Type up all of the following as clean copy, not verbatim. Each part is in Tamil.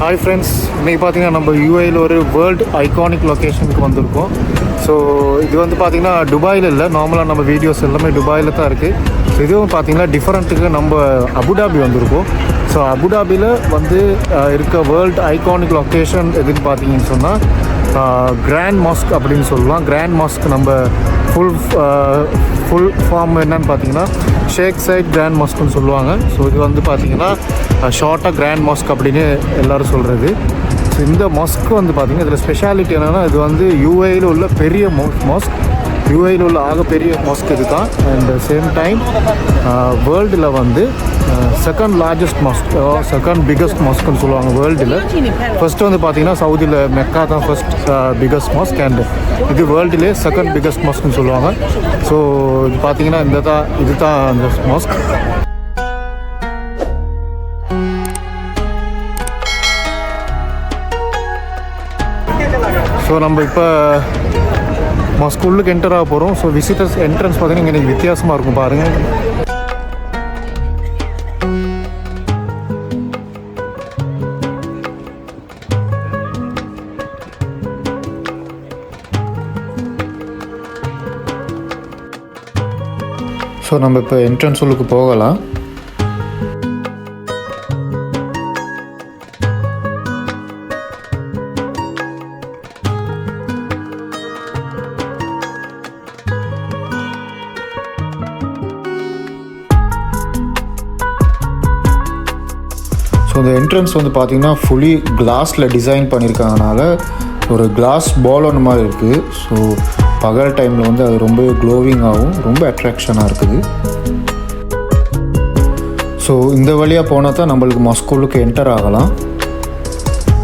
ஹாய் ஃப்ரெண்ட்ஸ், இன்றைக்கி பார்த்தீங்கன்னா நம்ம யூஏயில் ஒரு வேர்ல்டு ஐகானிக் லொக்கேஷனுக்கு வந்திருக்கோம். ஸோ இது வந்து பார்த்திங்கன்னா துபாயில் இல்லை, நார்மலாக நம்ம வீடியோஸ் எல்லாமே துபாயில் தான் இருக்குது. ஸோ இதுவும் பார்த்திங்கன்னா டிஃப்ரெண்ட்டுக்கு நம்ம அபுதாபி வந்திருக்கோம். ஸோ அபுதாபியில் வந்து இருக்க வேர்ல்டு ஐகானிக் லொக்கேஷன் எதுன்னு பார்த்தீங்கன்னு சொன்னால் கிராண்ட் மாஸ்க் அப்படின்னு சொல்லலாம். கிராண்ட் மாஸ்க் நம்ம ஃபுல் ஃபார்ம் என்னன்னு பார்த்தீங்கன்னா ஷேக் சைட் கிராண்ட் மாஸ்க்னு சொல்லுவாங்க. ஸோ இது வந்து பார்த்திங்கன்னா ஷார்ட்டாக கிராண்ட் மாஸ்க் அப்படின்னு எல்லோரும் சொல்கிறது. ஸோ இந்த மாஸ்க் வந்து பார்த்திங்கன்னா இதில் ஸ்பெஷாலிட்டி என்னென்னா, இது வந்து யூஏயில் உள்ள பெரிய மாஸ்க், யூஏயில் உள்ள ஆகப்பெரிய மாஸ்க் இது தான். அண்ட் சேம் டைம் வேர்ல்டில் வந்து second largest mosque, second biggest மாஸ்க்னு சொல்லுவாங்க வேர்ல்டில். ஃபஸ்ட்டு வந்து பார்த்திங்கன்னா சவுதியில் மெக்கா தான் ஃபஸ்ட் பிக்கஸ்ட் மாஸ்க், அண்ட் இது வேர்ல்டிலே செகண்ட் பிக்கஸ்ட் மாஸ்க்னு சொல்லுவாங்க. ஸோ இது பார்த்திங்கன்னா இது தான் அந்த மாஸ்க். ஸோ நம்ம இப்போ மாஸ்க் உள்ளுக்கு என்டர் ஆக போகிறோம். ஸோ விசிட்டர்ஸ் என்ட்ரன்ஸ் பார்த்தீங்கன்னா இங்கே வித்தியாசமாக இருக்கும் பாருங்கள். ஸோ நம்ம இப்போ என்ட்ரன்ஸ் உள்ளுக்கு போகலாம். ஸோ இந்த என்ட்ரன்ஸ் வந்து பார்த்திங்கன்னா ஃபுல்லி கிளாஸில் டிசைன் பண்ணியிருக்காங்கனால ஒரு கிளாஸ் பால் ஒன்று மாதிரி இருக்குது. ஸோ பகல் டைமில் வந்து அது ரொம்ப க்ளோவிங்காகவும் ரொம்ப அட்ராக்ஷனாக இருக்குது. ஸோ இந்த வழியாக போனால் தான் நம்மளுக்கு மாஸ்குள்ளுக்கு என்டர் ஆகலாம்.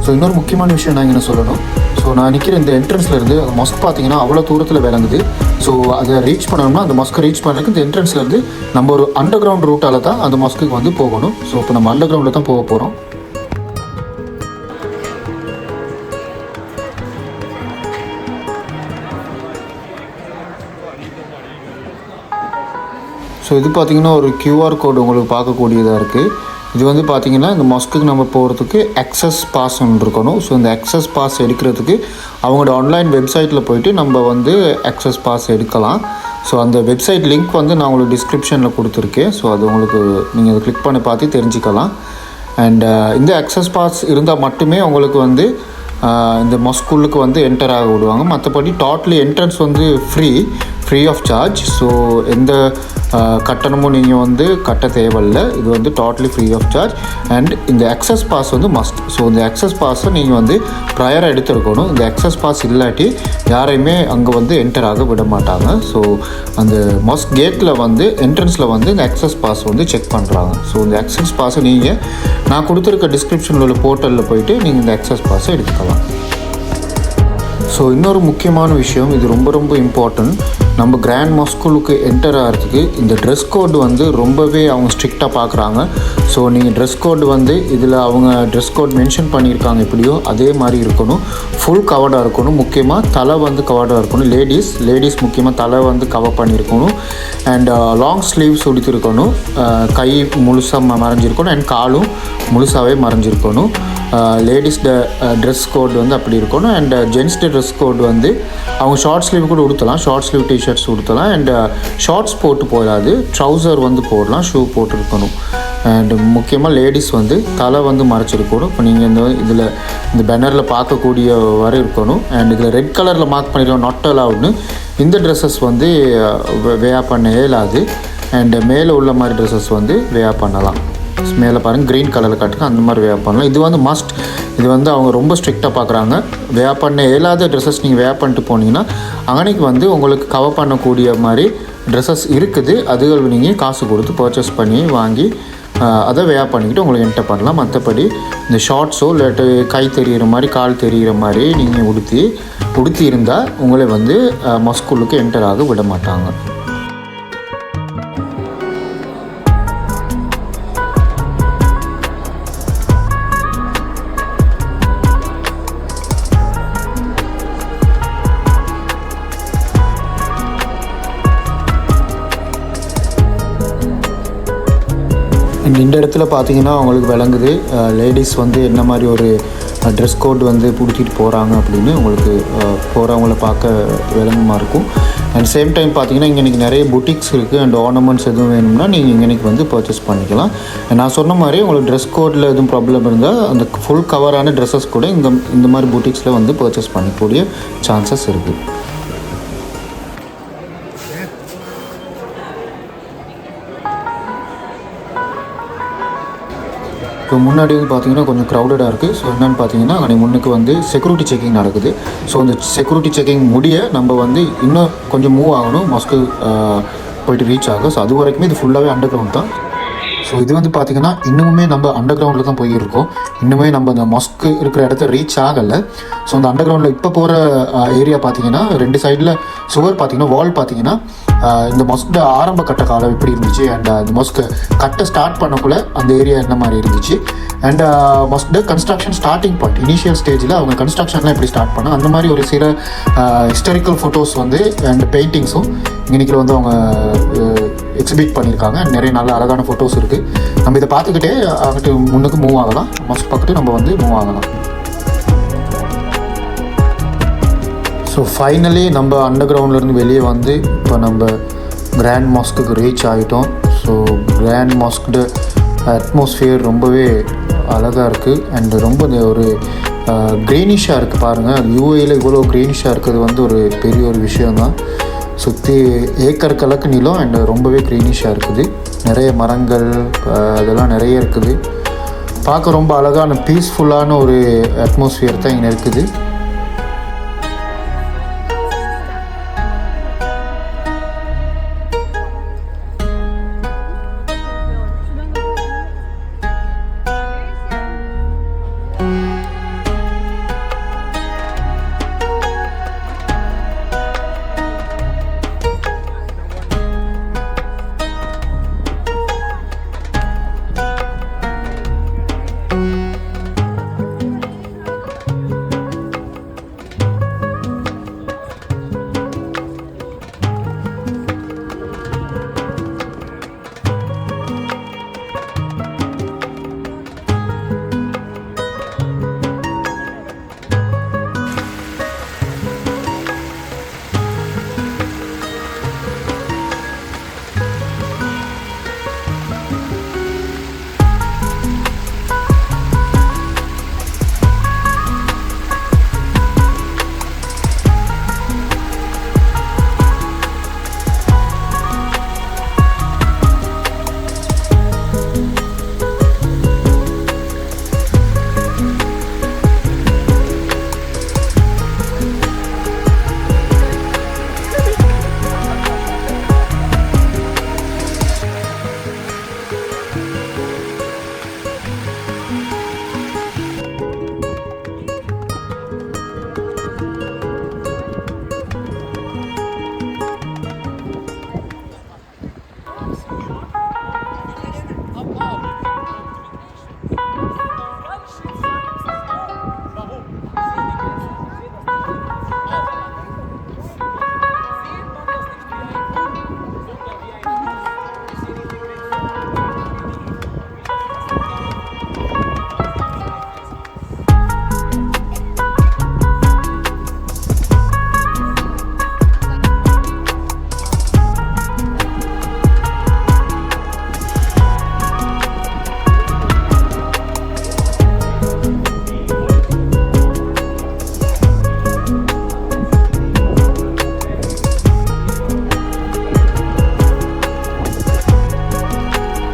ஸோ இன்னொரு முக்கியமான விஷயம் நான் என்ன சொல்லணும், ஸோ நான் நிற்கிற இந்த என்ட்ரன்ஸ்லேருந்து அந்த மாஸ்க் பார்த்திங்கன்னா அவ்வளோ தூரத்தில் விளங்குது. ஸோ அதை ரீச் பண்ணணும்னா அந்த மாஸ்க்கை ரீச் பண்ணுறதுக்கு இந்த என்ட்ரன்ஸ்லேருந்து நம்ம ஒரு அண்டர் கிரவுண்ட் ரூட்டால் தான் அந்த மாஸ்க்குக்கு வந்து போகணும். ஸோ இப்போ நம்ம அண்டர் கிரவுண்டில் தான் போக போகிறோம். ஸோ இது பார்த்திங்கன்னா ஒரு QR கோடு உங்களுக்கு பார்க்கக்கூடியதாக இருக்குது. இது வந்து பார்த்திங்கன்னா இந்த மாஸ்க்குக்கு நம்ம போகிறதுக்கு அக்சஸ் பாஸ் ஒன்று இருக்கணும். ஸோ இந்த அக்சஸ் பாஸ் எடுக்கிறதுக்கு அவங்களோட ஆன்லைன் வெப்சைட்டில் போய்ட்டு நம்ம வந்து அக்சஸ் பாஸ் எடுக்கலாம். ஸோ அந்த வெப்சைட் லிங்க் வந்து நான் உங்களுக்கு டிஸ்கிரிப்ஷனில் கொடுத்துருக்கேன். ஸோ அது உங்களுக்கு நீங்கள் அதை கிளிக் பண்ணி பார்த்து தெரிஞ்சுக்கலாம். அண்ட் இந்த அக்சஸ் பாஸ் இருந்தால் மட்டுமே உங்களுக்கு வந்து இந்த மாஸ்குள்ளுக்கு வந்து என்டர் ஆக விடுவாங்க. மற்றபடி டோட்டலி என்ட்ரன்ஸ் வந்து ஃப்ரீ ஆஃப் சார்ஜ். ஸோ எந்த கட்டணமும் நீங்கள் வந்து கட்ட தேவையில்லை. இது வந்து totally free of charge. And இந்த அக்சஸ் பாஸ் வந்து மஸ்ட். ஸோ இந்த அக்சஸ் பாஸை நீங்கள் வந்து ப்ரையராக எடுத்துருக்கணும். இந்த அக்சஸ் பாஸ் இல்லாட்டி யாரையுமே அங்கே வந்து என்டர் ஆக விட மாட்டாங்க. ஸோ அந்த மாஸ்க் கேட்டில் வந்து என்ட்ரன்ஸில் வந்து இந்த அக்சஸ் பாஸ் வந்து செக் பண்ணுறாங்க. ஸோ இந்த அக்சஸ் பாஸை நான் கொடுத்துருக்க டிஸ்கிரிப்ஷனில் உள்ள போர்ட்டலில் போய்ட்டு நீங்கள் இந்த அக்சஸ் பாஸை எடுத்துக்கலாம். ஸோ இன்னொரு முக்கியமான விஷயம், இது ரொம்ப ரொம்ப இம்பார்ட்டன்ட். நம்ம கிராண்ட் மாஸ்குளுக்கு என்டர் ஆகிறதுக்கு இந்த ட்ரெஸ் கோடு வந்து ரொம்பவே அவங்க ஸ்ட்ரிக்டாக பார்க்குறாங்க. ஸோ நீங்கள் ட்ரெஸ் கோடு வந்து இதில் அவங்க ட்ரெஸ் கோட் மென்ஷன் பண்ணியிருக்காங்க எப்படியோ அதே மாதிரி இருக்கணும். ஃபுல் கவர்டாக இருக்கணும். முக்கியமாக தலை வந்து கவர்டாக இருக்கணும். லேடிஸ் முக்கியமாக தலை வந்து கவர் பண்ணியிருக்கணும். அண்ட் லாங் ஸ்லீவ்ஸ் உடுத்திருக்கணும். கை முழுசாக மறைஞ்சிருக்கணும். அண்ட் காலும் முழுசாகவே மறைஞ்சிருக்கணும். லேடிஸ் ட்ரெஸ் கோட் வந்து அப்படி இருக்கணும். அண்ட் ஜென்ஸ் ட்ரெஸ் கோட் வந்து அவங்க ஷார்ட் ஸ்லீவ் கூட உடுத்தலாம். ஷார்ட் ஸ்லீவ் டிஷர்ட்ஸ் உடுத்தலாம். அண்ட் ஷார்ட்ஸ் போட்டு போடாது, ட்ரௌசர் வந்து போடலாம். ஷூ போட்டுருக்கணும். அண்ட் முக்கியமாக லேடிஸ் வந்து தலை வந்து மறைச்சிருக்கணும். இப்போ நீங்கள் இந்த பேனரில் பார்க்கக்கூடிய வரை இருக்கணும். அண்ட் இதில் ரெட் கலரில் மார்க் பண்ணிடுவோம் நாட் அலவுட்னு. இந்த ட்ரெஸ்ஸஸ் வந்து வேர் பண்ண இயலாது. அண்ட் மேலே உள்ள மாதிரி ட்ரெஸ்ஸஸ் வந்து வேர் பண்ணலாம். மேலே பாருங்கள் க்ரீன் கலரில் காட்டுங்க, அந்த மாதிரி வேர் பண்ணலாம். இது வந்து மஸ்ட். இது வந்து அவங்க ரொம்ப ஸ்ட்ரிக்டாக பார்க்குறாங்க. வேர் பண்ண இயலாத ட்ரெஸ்ஸஸ் நீங்கள் வேர் பண்ணிட்டு போனீங்கன்னா அன்னைக்கு வந்து உங்களுக்கு கவர் பண்ணக்கூடிய மாதிரி ட்ரெஸ்ஸஸ் இருக்குது. அதுகள் நீங்கள் காசு கொடுத்து பர்ச்சேஸ் பண்ணி வாங்கி அதை வேர் பண்ணிக்கிட்டு உங்களுக்கு என்டர் பண்ணலாம். மற்றபடி இந்த ஷார்ட்ஸோ இல்லாட்டி கை தெரிகிற மாதிரி கால் தெரிகிற மாதிரி நீங்கள் உடுத்தி இருந்தால் உங்களை வந்து மாஸ்குள்ளுக்கு என்டர் ஆக விட மாட்டாங்க. இந்த இடத்துல பார்த்தீங்கன்னா அவங்களுக்கு விளங்குது லேடிஸ் வந்து என்ன மாதிரி ஒரு ட்ரெஸ் கோட் வந்து பிடிச்சிட்டு போகிறாங்க அப்படின்னு உங்களுக்கு போகிறவங்கள பார்க்க விளங்குமா இருக்கும். அண்ட் சேம் டைம் பார்த்தீங்கன்னா இன்றைக்கி நிறைய புட்டிக்ஸ் இருக்குது அண்ட் ஆர்னமெண்ட்ஸ் எதுவும் வேணும்னா நீங்கள் இன்றைக்கி வந்து பர்ச்சேஸ் பண்ணிக்கலாம். நான் சொன்ன மாதிரி உங்களுக்கு ட்ரெஸ் கோடில் எதுவும் ப்ராப்ளம் இருந்தால் அந்த ஃபுல் கவரான ட்ரெஸ்ஸஸ் கூட இந்த மாதிரி புட்டிக்ஸில் வந்து பர்ச்சேஸ் பண்ணிக்கூடிய சான்சஸ் இருக்குது. ஸோ முன்னாடி வந்து பார்த்திங்கன்னா கொஞ்சம் க்ரௌடடாக இருக்குது. ஸோ என்னென்னு பார்த்தீங்கன்னா அன்றைக்கி முன்னுக்கு வந்து செக்யூரிட்டி செக்கிங் நடக்குது. ஸோ அந்த செக்யூரிட்டி செக்கிங் முடிய நம்ம வந்து இன்னும் கொஞ்சம் மூவ் ஆகணும், மாஸ்க்கு போய்ட்டு ரீச் ஆகும். ஸோ அது வரைக்குமே இது ஃபுல்லாகவே அண்டர் கிரவுண்ட் தான். ஸோ இது வந்து பார்த்திங்கன்னா இன்னுமே நம்ம அண்டர் கிரவுண்டில் தான் போயிருக்கோம். இன்னுமே நம்ம அந்த மாஸ்க்கு இருக்கிற இடத்த ரீச் ஆகலை. ஸோ அந்த அண்டர் கிரவுண்டில் இப்போ போகிற ஏரியா பார்த்திங்கன்னா 2 சைடில் சுவர் பார்த்திங்கன்னா வால் பார்த்திங்கன்னா இந்த மாஸ்க்கு ஆரம்ப கட்ட காலம் எப்படி இருந்துச்சு அண்ட் அந்த மாஸ்க்கு கட்ட ஸ்டார்ட் பண்ணக்குள்ளே அந்த ஏரியா என்ன மாதிரி இருந்துச்சு and mask construction starting point initial ஸ்டேஜில் அவங்க கன்ஸ்ட்ரக்ஷன்லாம் எப்படி ஸ்டார்ட் பண்ணால் அந்த மாதிரி ஒரு சில ஹிஸ்டாரிக்கல் ஃபோட்டோஸ் வந்து அண்ட் பெயிண்டிங்ஸும் இன்னைக்கு வந்து அவங்க எக்ஸிபிட் பண்ணியிருக்காங்க. நிறைய நல்ல அழகான ஃபோட்டோஸ் இருக்குது. நம்ம இதை பார்த்துக்கிட்டே அங்கிட்டு முன்னுக்கு மூவ் ஆகலாம், மாஸ்க் பார்த்துட்டு நம்ம வந்து மூவ் ஆகலாம். ஸோ ஃபைனலி நம்ம அண்டர் கிரவுண்ட்லேருந்து வெளியே வந்து இப்போ நம்ம கிராண்ட் மாஸ்க்கு ரீச் ஆகிட்டோம். ஸோ கிராண்ட் மாஸ்க்கு அட்மாஸ்ஃபியர் ரொம்பவே அழகாக இருக்குது அண்ட் ரொம்ப ஒரு க்ரீனிஷாக இருக்குது. பாருங்கள், யூஏயில் இவ்வளோ க்ரீனிஷாக இருக்கிறது வந்து ஒரு பெரிய ஒரு விஷயந்தான். சுற்றி ஏக்கர் கணக்கு நிலம் அண்ட் ரொம்பவே க்ரீனிஷாக இருக்குது. நிறைய மரங்கள் அதெல்லாம் நிறைய இருக்குது. பார்க்க ரொம்ப அழகான பீஸ்ஃபுல்லான ஒரு அட்மாஸ்ஃபியர் தான் இங்கே இருக்குது.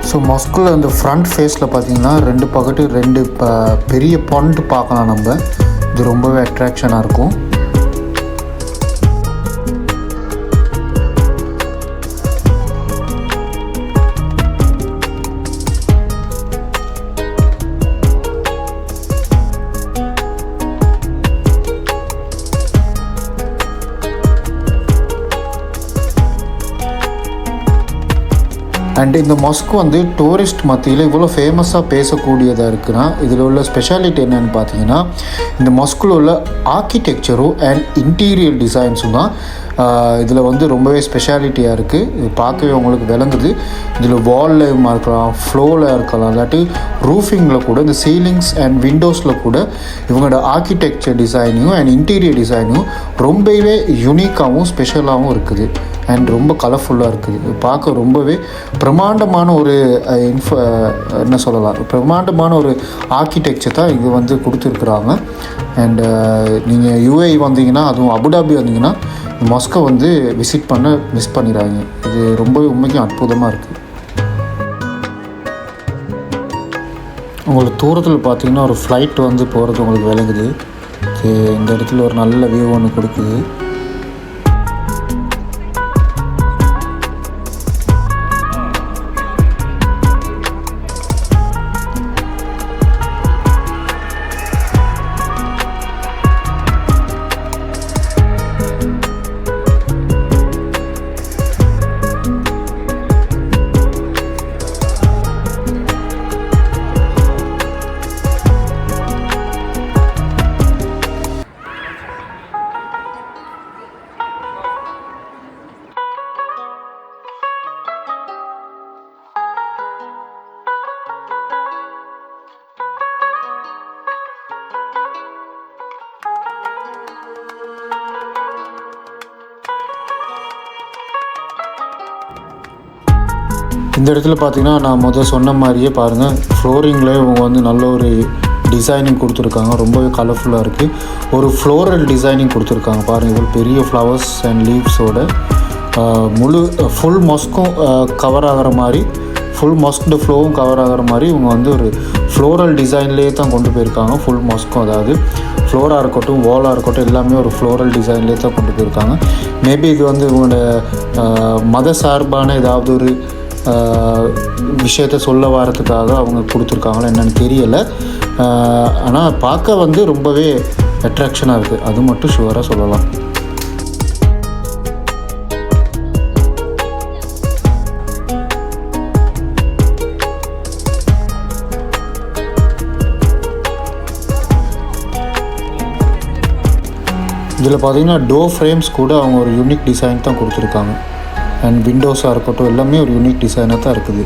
ஸோ மாஸ்கில் இந்த ஃப்ரண்ட் ஃபேஸில் பார்த்தீங்கன்னா 2 பக்கத்து 2 பெரிய பாண்ட் பார்க்கலாம் நம்ம. இது ரொம்பவே அட்ராக்ஷனாக இருக்கும். அண்ட் இந்த மாஸ்க் வந்து டூரிஸ்ட் மத்தியில் இவ்வளோ ஃபேமஸாக பேசக்கூடியதாக இருக்குன்னா இதில் உள்ள ஸ்பெஷாலிட்டி என்னென்னு பார்த்தீங்கன்னா இந்த மாஸ்கில் உள்ள ஆர்கிடெக்சரும் அண்ட் இன்டீரியர் டிசைன்ஸும் தான் இதில் வந்து ரொம்பவே ஸ்பெஷாலிட்டியாக இருக்குது. இது பார்க்கவே உங்களுக்கு விளங்குது. இதில் வாலில் இருக்கலாம், ஃப்ளோவில் இருக்கலாம், இல்லாட்டி ரூஃபிங்கில் கூட, இந்த சீலிங்ஸ் அண்ட் விண்டோஸில் கூட இவங்களோட ஆர்கிடெக்சர் டிசைனிங்கும் அண்ட் இன்டீரியர் டிசைனும் ரொம்பவே யூனிக்காகவும் ஸ்பெஷலாகவும் இருக்குது. அண்ட் ரொம்ப கலர்ஃபுல்லாக இருக்குது. இது பார்க்க ரொம்பவே பிரம்மாண்டமான ஒரு என்ன சொல்லலாம், பிரம்மாண்டமான ஒரு ஆர்கிடெக்சர் தான் இது வந்து கொடுத்துருக்குறாங்க. அண்டு நீங்கள் யூஏஇ வந்தீங்கன்னா, அதுவும் அபுதாபி வந்தீங்கன்னா மஸ்கை வந்து விசிட் பண்ண மிஸ் பண்ணிடுறாங்க. இது ரொம்பவே உண்மைக்கும் அற்புதமாக இருக்குது. உங்களுக்கு தூரத்தில் பார்த்தீங்கன்னா ஒரு ஃப்ளைட் வந்து போகிறது உங்களுக்கு விளங்குது. இந்த இடத்துல ஒரு நல்ல வியூ ஒன்று கொடுக்குது. இந்த இடத்துல பார்த்திங்கன்னா நான் சொன்ன மாதிரியே பாருங்கள், ஃப்ளோரிங்கில் இவங்க வந்து நல்ல ஒரு டிசைனிங் கொடுத்துருக்காங்க. ரொம்பவே கலர்ஃபுல்லாக இருக்குது. ஒரு ஃப்ளோரல் டிசைனிங் கொடுத்துருக்காங்க பாருங்கள். ஒரு பெரிய ஃப்ளவர்ஸ் அண்ட் லீவ்ஸோட முழு ஃபுல் மஸ்க்கும் கவர் ஆகிற மாதிரி, ஃபுல் மஸ்க்டு ஃப்ளோவும் கவர் ஆகிற மாதிரி இவங்க வந்து ஒரு ஃப்ளோரல் டிசைன்லேயே தான் கொண்டு போயிருக்காங்க. ஃபுல் மஸ்க்கும், அதாவது ஃப்ளோராக இருக்கட்டும், வாலாக இருக்கட்டும், எல்லாமே ஒரு ஃப்ளோரல் டிசைன்லேயே தான் கொண்டு போயிருக்காங்க. மேபி இது வந்து இவங்களோட மத சார்பான ஏதாவது ஒரு விஷயத்தை சொல்ல வரத்துக்காக அவங்க கொடுத்துருக்காங்களா என்னென்னு தெரியலை. ஆனால் பார்க்க வந்து ரொம்பவே அட்ராக்ஷனாக இருக்குது, அது மட்டும் ஷுவராக சொல்லலாம். இதில் பார்த்திங்கன்னா டோர் ஃப்ரேம்ஸ் கூட அவங்க ஒரு யூனிக் டிசைன் தான் கொடுத்துருக்காங்க. அண்ட் விண்டோஸாக இருக்கட்டும், எல்லாமே ஒரு யூனிக் டிசைனாக தான் இருக்குது.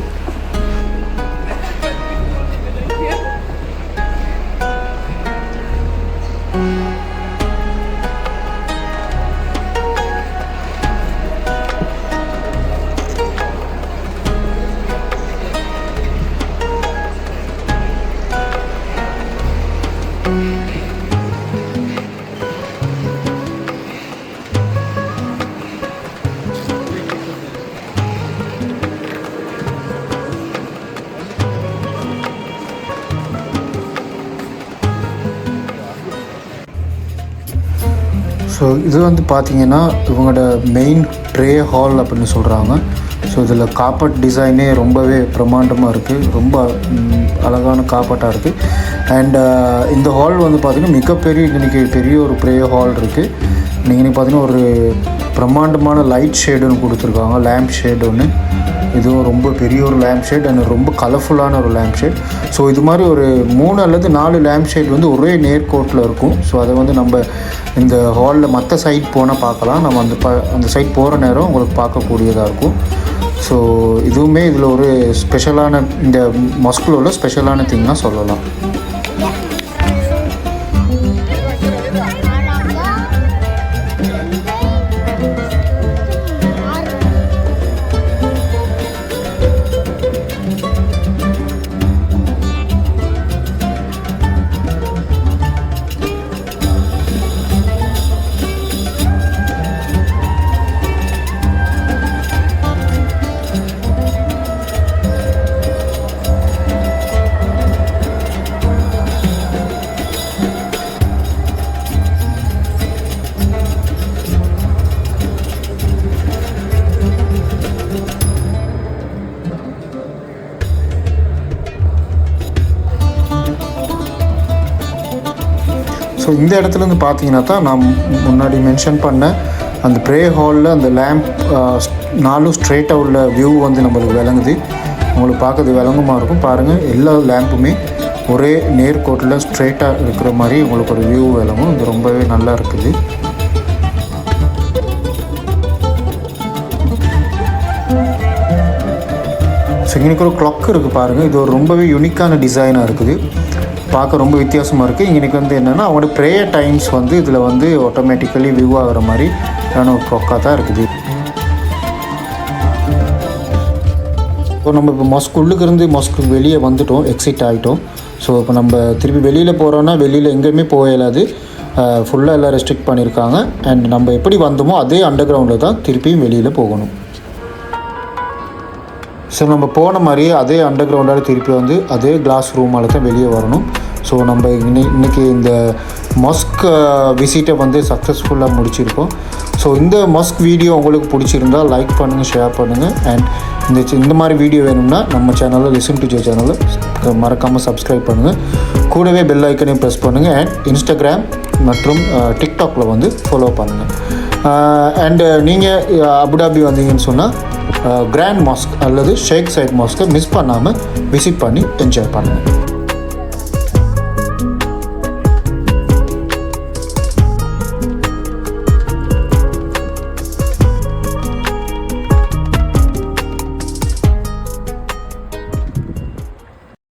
ஸோ இது வந்து பார்த்திங்கன்னா இவங்களோட மெயின் ப்ரே ஹால் அப்படின்னு சொல்கிறாங்க. ஸோ இதில் காப்பட் டிசைனே ரொம்பவே பிரம்மாண்டமாக இருக்குது. ரொம்ப அழகான காப்பட்டாக இருக்குது. அண்ட் இந்த ஹால் வந்து பார்த்திங்கன்னா மிகப்பெரிய, இன்றைக்கி பெரிய ஒரு ப்ரே ஹால் இருக்குது. நீங்கள் பார்த்திங்கன்னா ஒரு பிரம்மாண்டமான லைட் ஷேடுன்னு கொடுத்துருக்காங்க, லேம்ப் ஷேடு ஒன்று. இதுவும் ரொம்ப பெரிய ஒரு லேம்ப் ஷேட் அண்ட் ரொம்ப கலர்ஃபுல்லான ஒரு லேம்ப் ஷேட். ஸோ இது மாதிரி ஒரு 3 அல்லது 4 லேம்ப் ஷேட் வந்து ஒரே நேர்கோட்டில் இருக்கும். ஸோ அதை வந்து நம்ம இந்த ஹாலில் மற்ற சைட் போனால் பார்க்கலாம். நம்ம அந்த சைட் போகிற நேரம் உங்களுக்கு பார்க்கக்கூடியதாக இருக்கும். ஸோ இதுவுமே இதில் ஒரு ஸ்பெஷலான, இந்த மஸ்கில் உள்ள ஸ்பெஷலான திங்காக சொல்லலாம். ஸோ இந்த இடத்துலேருந்து பார்த்தீங்கன்னா தான் நான் முன்னாடி மென்ஷன் பண்ண அந்த ப்ரே ஹாலில் அந்த லேம்ப் 4 ஸ்ட்ரெயிட்டாக உள்ள வியூ வந்து நம்மளுக்கு விளங்குது. உங்களுக்கு பார்க்கறது விளங்குமா இருக்கும். பாருங்கள், எல்லா லேம்புமே ஒரே நேர்கோட்டில் ஸ்ட்ரெயிட்டாக இருக்கிற மாதிரி உங்களுக்கு ஒரு வியூ விளங்கும். இது ரொம்பவே நல்லா இருக்குது. ஸோ இங்கே ஒரு கிளாக் இருக்குது பாருங்கள். இது ஒரு ரொம்பவே யூனிக்கான டிசைனாக இருக்குது, பார்க்க ரொம்ப வித்தியாசமாக இருக்குது. இன்றைக்கி வந்து என்னென்னா அவங்களோட ப்ரேயர் டைம்ஸ் வந்து இதில் வந்து ஆட்டோமேட்டிக்கலி வியூ ஆகிற மாதிரி ஒரு கிளாக்காக தான் இருக்குது. இப்போ நம்ம இப்போ மஸ்குள்ளுக்கு இருந்து மஸ்க்கு வெளியே வந்துட்டோம், எக்ஸிட் ஆகிட்டோம். ஸோ இப்போ நம்ம திருப்பி வெளியில் போகிறோன்னா வெளியில் எங்கேயுமே போக இயலாது, ஃபுல்லாக எல்லாம் ரெஸ்ட்ரிக்ட் பண்ணியிருக்காங்க. அண்ட் நம்ம எப்படி வந்தோமோ அதே அண்டர் கிரவுண்டில் தான் திருப்பியும் வெளியில் போகணும். ஸோ நம்ம போன மாதிரியே அதே அண்டர் கிரவுண்டால் திருப்பி வந்து அதே கிளாஸ் ரூமால் தான் வெளியே வரணும். ஸோ நம்ம இன்றைக்கி இந்த மஸ்க் விசிட்டை வந்து சக்ஸஸ்ஃபுல்லாக முடிச்சிருக்கோம். ஸோ இந்த மஸ்க் வீடியோ உங்களுக்கு பிடிச்சிருந்தால் லைக் பண்ணுங்கள், ஷேர் பண்ணுங்கள். அண்ட் இந்த மாதிரி வீடியோ வேணும்னா நம்ம சேனலில் லிசன் டு ஜே சேனலில் மறக்காமல் சப்ஸ்கிரைப் பண்ணுங்கள். கூடவே பெல் ஐக்கனையும் ப்ரெஸ் பண்ணுங்கள். அண்ட் இன்ஸ்டாகிராம் மற்றும் டிக்டாக்ல வந்து ஃபாலோ பண்ணுங்கள். அண்டு நீங்கள் அபுதாபி வந்தீங்கன்னு சொன்னால் கிராண்ட் மாஸ்க் அல்லது ஷேக் சைட் மாஸ்க்கை மிஸ் பண்ணாமல் விசிட் பண்ணி என்ஜாய் பண்ணுங்கள்.